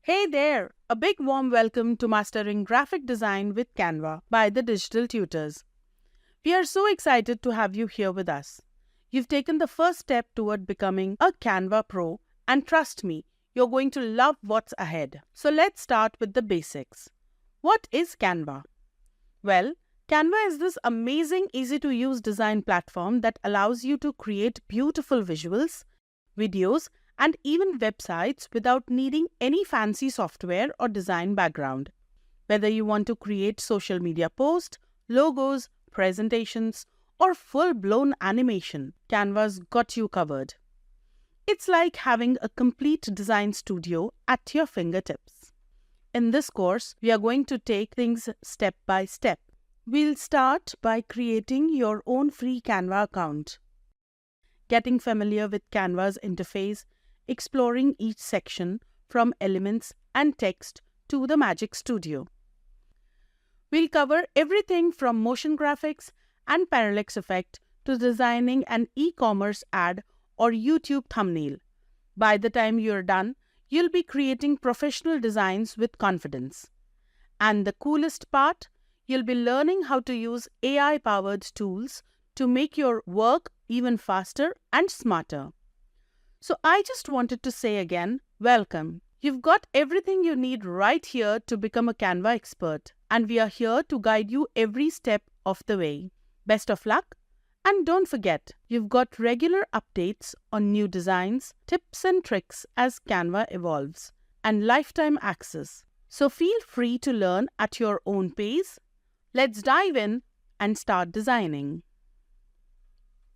Hey there! A big warm welcome to Mastering Graphic Design with Canva by the Digital Tutors. We are so excited to have you here with us. You've taken the first step toward becoming a Canva Pro, and trust me, you're going to love what's ahead. So let's start with the basics. What is Canva? Well, Canva is this amazing, easy-to-use design platform that allows you to create beautiful visuals, videos, and even websites without needing any fancy software or design background. Whether you want to create social media posts, logos, presentations, or full-blown animation, Canva's got you covered. It's like having a complete design studio at your fingertips. In this course, we are going to take things step by step. We'll start by creating your own free Canva account, getting familiar with Canva's interface, exploring each section from elements and text to the Magic Studio. We'll cover everything from motion graphics and parallax effect to designing an e-commerce ad or YouTube thumbnail. By the time you're done, you'll be creating professional designs with confidence. And the coolest part, you'll be learning how to use AI-powered tools to make your work even faster and smarter. So I just wanted to say again, welcome. You've got everything you need right here to become a Canva expert, and we are here to guide you every step of the way. Best of luck, and don't forget, you've got regular updates on new designs, tips and tricks as Canva evolves, and lifetime access. So feel free to learn at your own pace. Let's dive in and start designing.